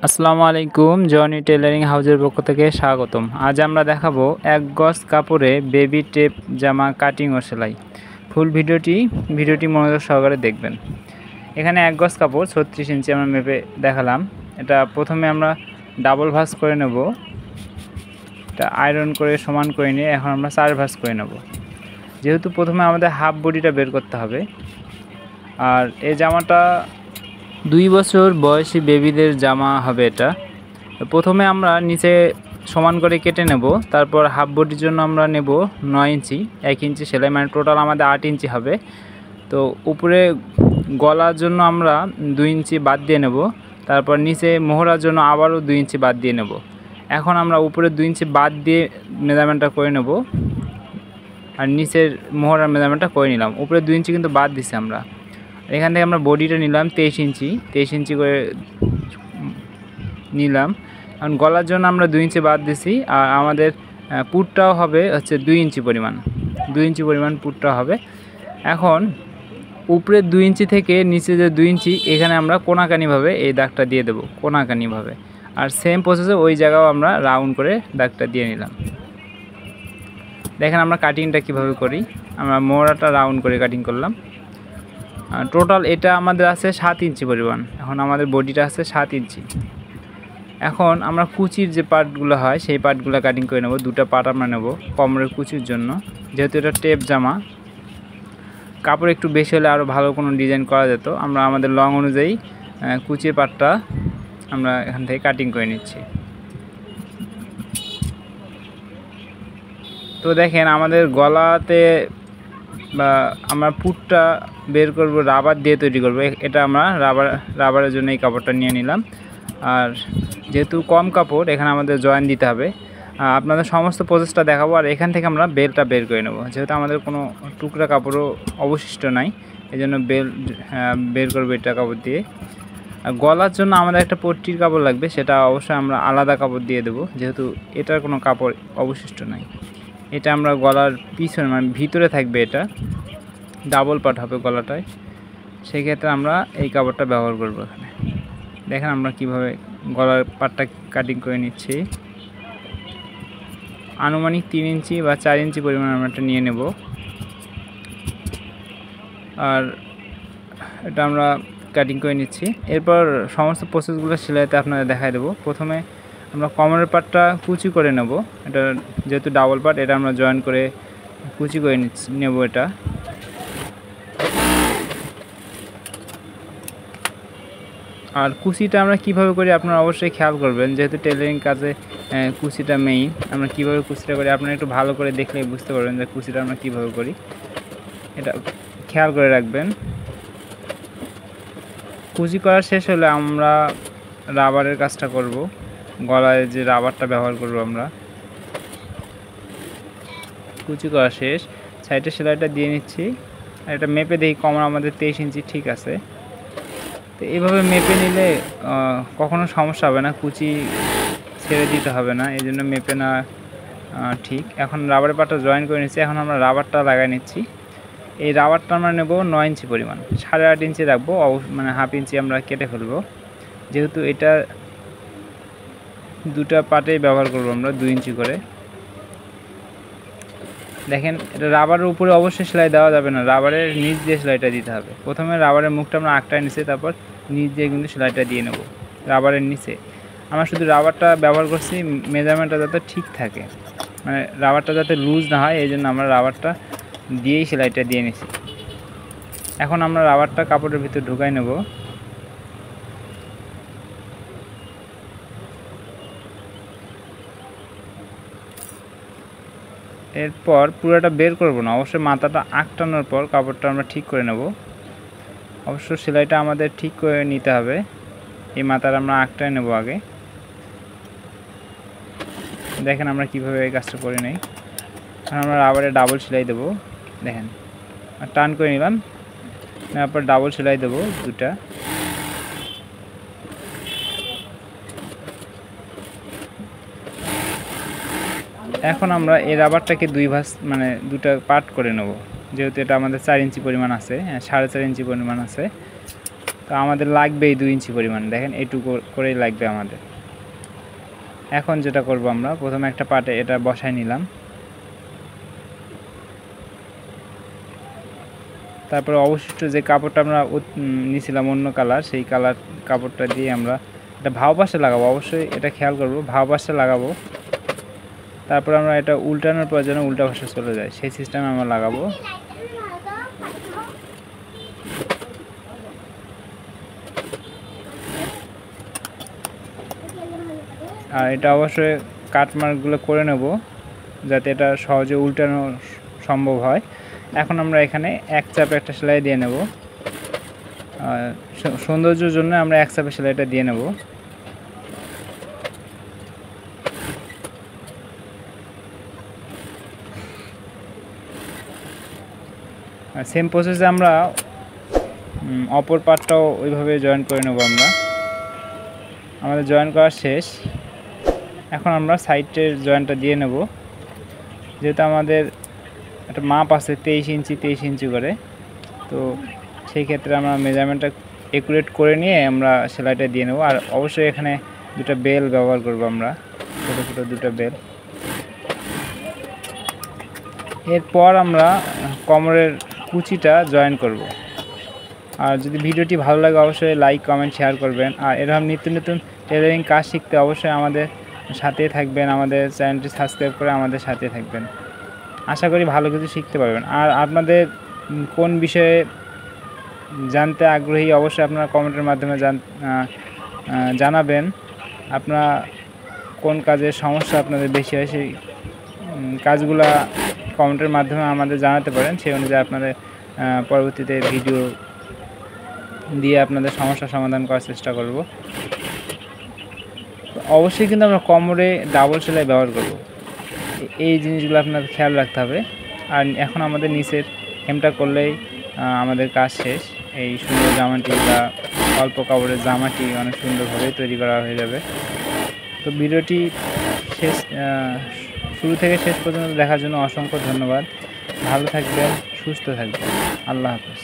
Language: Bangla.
আসসালামু আলাইকুম, জনি টেলারিং হাউসের পক্ষ থেকে স্বাগতম। আজ আমরা দেখাবো এক গজ কাপড়ে বেবি টেপ জামা কাটিং ও সেলাই। ফুল ভিডিওটি মনোযোগ সহকারে দেখবেন। এখানে এক গজ কাপড় 36 ইঞ্চি আমরা মেপে দেখালাম। এটা প্রথমে আমরা ডাবল ভাঁজ করে নেব, এটা আয়রন করে সমান করে নিয়ে এখন আমরা 4 ভাঁজ করে নেব। যেহেতু প্রথমে আমাদের হাফ বডিটা বের করতে হবে, আর এই জামাটা 2 বছর বয়সী বেবিদের জামা হবে। এটা প্রথমে আমরা নিচে সমান করে কেটে নেব, তারপর হাফ বডির জন্য আমরা নেব 9 ইঞ্চি, 1 ইঞ্চি সেলাই, মানে টোটাল আমাদের 8 ইঞ্চি হবে। তো উপরে গলার জন্য আমরা 2 ইঞ্চি বাদ দিয়ে নেব, তারপর নিচে মোহরার জন্য আবারও 2 ইঞ্চি বাদ দিয়ে নেব। এখন আমরা উপরে 2 ইঞ্চি বাদ দিয়ে মেজারমেন্টটা করে নেব, আর নিচের মোহরার মেজারমেন্টটা করে নিলাম। উপরে 2 ইঞ্চি কিন্তু বাদ দিছি আমরা। এখান থেকে আমরা বডিটা নিলাম 23 ইঞ্চি করে নিলাম। কারণ গলার জন্য আমরা 2 ইঞ্চি বাদ দিছি, আর আমাদের পুটটাও হবে হচ্ছে 2 ইঞ্চি পরিমাণ পুটটা হবে। এখন উপরে 2 ইঞ্চি থেকে নিচে যে 2 ইঞ্চি, এখানে আমরা কোনাকানিভাবে এই দাগটা দিয়ে দেবো, কোনাকানিভাবে। আর সেম প্রসেসে ওই জায়গাও আমরা রাউন্ড করে দাগটা দিয়ে নিলাম। দেখেন আমরা কাটিংটা কিভাবে করি। আমরা মোহরাটা রাউন্ড করে কাটিং করলাম। টোটাল এটা আমাদের আছে 7 ইঞ্চি পরিমাণ। এখন আমাদের বডিটা আছে 7 ইঞ্চি। এখন আমরা কুচির যে পার্টগুলো হয় সেই পার্টগুলো কাটিং করে নেব। 2টা পার্ট আমরা নেব কোমরের কুচির জন্য। যেহেতু এটা টেপ জামা, কাপড় একটু বেশি হলে আরও ভালো কোনো ডিজাইন করা যেত। আমরা আমাদের লং অনুযায়ী কুচির পার্টটা আমরা এখান থেকে কাটিং করে নিচ্ছি। তো দেখেন আমাদের গলাতে বা আমরা পুটটা বের করব, রাবার দিয়ে তৈরি করব। এটা আমরা রাবারের জন্য এই কাপড়টা নিয়ে নিলাম। আর যেহেতু কম কাপড়, এখানে আমাদের জয়েন দিতে হবে। আপনাদের সমস্ত প্রসেসটা দেখাবো। আর এখান থেকে আমরা বেলটা বের করে নেব। যেহেতু আমাদের কোনো টুকরা কাপড়ও অবশিষ্ট নাই, এই জন্য বেল বের করবো এটা কাপড় দিয়ে। আর গলার জন্য আমাদের একটা পট্টির কাপড় লাগবে, সেটা অবশ্যই আমরা আলাদা কাপড় দিয়ে দেবো, যেহেতু এটার কোনো কাপড় অবশিষ্ট নাই। এটা আমরা গলার পিছনে মানে ভিতরে থাকবে, এটা ডাবল পার্ট হবে গলাটায়, সেক্ষেত্রে আমরা এই কাপড়টা ব্যবহার করব। এখানে দেখেন আমরা কিভাবে গলার পার্টটা কাটিং করে নিচ্ছি। আনুমানিক 3 ইঞ্চি বা 4 ইঞ্চি পরিমাণ আমরা এটা নিয়ে নেব। আর এটা আমরা কাটিং করে নিচ্ছি। এরপর সমস্ত প্রসেসগুলো সেলাইতে আপনাদের দেখাই দেবো। প্রথমে আমরা কোমরের পার্টটা কুচি করে নেব। এটা যেহেতু ডাবল পার্ট, এটা আমরা জয়েন করে কুচি করে নেব এটা। আর কুচিটা আমরা কিভাবে করি আপনারা অবশ্যই খেয়াল করবেন, যেহেতু টেলারিং কাজে কুচিটা মেইন। আমরা কিভাবে কুচিটা করি আপনারা একটু ভালো করে দেখলে বুঝতে পারবেন যে কুচিটা আমরা কিভাবে করি, এটা খেয়াল করে রাখবেন। কুচি করা শেষ হলে আমরা রাবারের কাজটা করব। গলায় যে রাবারটা ব্যবহার করব আমরা। কুচি করা শেষ, সাইডে সেলাইটা দিয়ে নিচ্ছি। আর এটা মেপে দেখি কোমর আমাদের 23 ইঞ্চি ঠিক আছে। তো এইভাবে মেপে নিলে কখনো সমস্যা হবে না, কুচি ছেড়ে দিতে হবে না, এই জন্য মেপে না ঠিক। এখন রাবারের পাটটা জয়েন করে নিচ্ছি। এখন আমরা রাবারটা লাগাই নিচ্ছি। এই রাবারটা আমরা নেব 9 ইঞ্চি পরিমাণ, 8.5 ইঞ্চি রাখবো, মানে হাফ ইঞ্চি আমরা কেটে ফেলবো। যেহেতু এটা 2টা পার্টেই ব্যবহার করব আমরা 2 ইঞ্চি করে। দেখেন এটা রাবারের উপরে অবশ্যই সেলাই দেওয়া যাবে না, রাবারের নিচ দিয়ে সেলাইটা দিতে হবে। প্রথমে রাবারের মুখটা আমরা আঁকটায় নিচে, তারপর নিচ দিয়ে কিন্তু সেলাইটা দিয়ে নেব রাবারের নিচে। আমরা শুধু রাবারটা ব্যবহার করছি মেজারমেন্টটা যাতে ঠিক থাকে, মানে রাবারটা যাতে লুজ না হয়, এই জন্য আমরা রাবারটা দিয়েই সেলাইটা দিয়ে নিছি। এখন আমরা রাবারটা কাপড়ের ভিতর ঢুকাই নেব। এরপর পুরোটা বের করব না, অবশ্যই মাথাটা আঁকটানোর পর কাপড়টা আমরা ঠিক করে নেব। অবশ্য সেলাইটা আমাদের ঠিক করে নিতে হবে। এই মাথাটা আমরা আঁকটায় নেব আগে। দেখেন আমরা কিভাবে এই কাজটা করে নেই। আমরা আবারে ডাবল সেলাই দেবো। দেখেন টান করে নিলাম, তারপর ডাবল সেলাই দেবো 2টা। এখন আমরা এই রাবারটাকে 2 ভাঁজ মানে 2টা পার্ট করে নেব। যেহেতু এটা আমাদের 4 ইঞ্চি পরিমাণ আছে, 4.5 ইঞ্চি পরিমাণ আছে। তো আমাদের লাগবেই 2 ইঞ্চি পরিমাণ, দেখেন এইটুকু করেই লাগবে আমাদের। এখন যেটা করব আমরা প্রথমে একটা পাটে এটা বসাই নিলাম, তারপরে অবশিষ্ট যে কাপড়টা আমরা নিয়েছিলাম অন্য কালার, সেই কালার কাপড়টা দিয়ে আমরা এটা ভাও পাশে লাগাবো, অবশ্যই এটা খেয়াল করব, ভাও পাশে লাগাবো। তারপর আমরা এটা উল্টানোর পর যেন উল্টা পাশে চলে যায় সেই সিস্টেমে আমরা লাগাবো। আর এটা অবশ্যই কাটমার্কগুলো করে নেব যাতে এটা সহজে উল্টানো সম্ভব হয়। এখন আমরা এখানে এক চাপে একটা সেলাই দিয়ে নেব, সৌন্দর্যের জন্য আমরা এক চাপে সেলাইটা দিয়ে নেব। সেম প্রসেসে আমরা অপর পার্টটাও ওইভাবে জয়েন করে নেব। আমাদের জয়েন করা শেষ। এখন আমরা সাইডের জয়েনটা দিয়ে নেব, যেহেতু আমাদের একটা মাপ আছে 23 ইঞ্চি 23 ইঞ্চি করে, তো সেই ক্ষেত্রে আমরা মেজারমেন্টটা একুরেট করে নিয়ে আমরা সেলাইটা দিয়ে নেব। আর অবশ্যই এখানে দুটো বেল ব্যবহার করব আমরা, ছোটো ছোটো দুটো বেল। এরপর আমরা কোমরের কুচিটা জয়েন করব। আর যদি ভিডিওটি ভালো লাগে অবশ্যই লাইক কমেন্ট শেয়ার করবেন। আর এরকম নিত্য নতুন টেলারিং কাজ শিখতে অবশ্যই আমাদের সাথে থাকবেন, আমাদের চ্যানেলটি সাবস্ক্রাইব করে আমাদের সাথে থাকবেন। আশা করি ভালো কিছু শিখতে পারবেন। আর আপনাদের কোন বিষয়ে জানতে আগ্রহী অবশ্যই আপনারা কমেন্টের মাধ্যমে জানাবেন। আপনারা কোন কাজের সমস্যা আপনাদের বেশি হয় সেই কাজগুলা কমেন্টের মাধ্যমে আমাদের জানাতে পারেন, সেই অনুযায়ী আপনাদের পরবর্তীতে ভিডিও দিয়ে আপনাদের সমস্যা সমাধান করার চেষ্টা করব। অবশ্যই কিন্তু আমরা কোমরে ডাবল সেলাই ব্যবহার করব, এই জিনিসগুলো আপনাদের খেয়াল রাখতে হবে। আর এখন আমাদের নিচের হেমটা করলেই আমাদের কাজ শেষ। এই সুন্দর জামাটি বা অল্প কাপড়ের জামাটি অনেক সুন্দরভাবে তৈরি করা হয়ে যাবে। তো ভিডিওটি শুরু থেকে শেষ পর্যন্ত দেখার জন্য অসংখ্য ধন্যবাদ। ভালো থাকবেন, সুস্থ থাকবেন। আল্লাহ হাফেজ।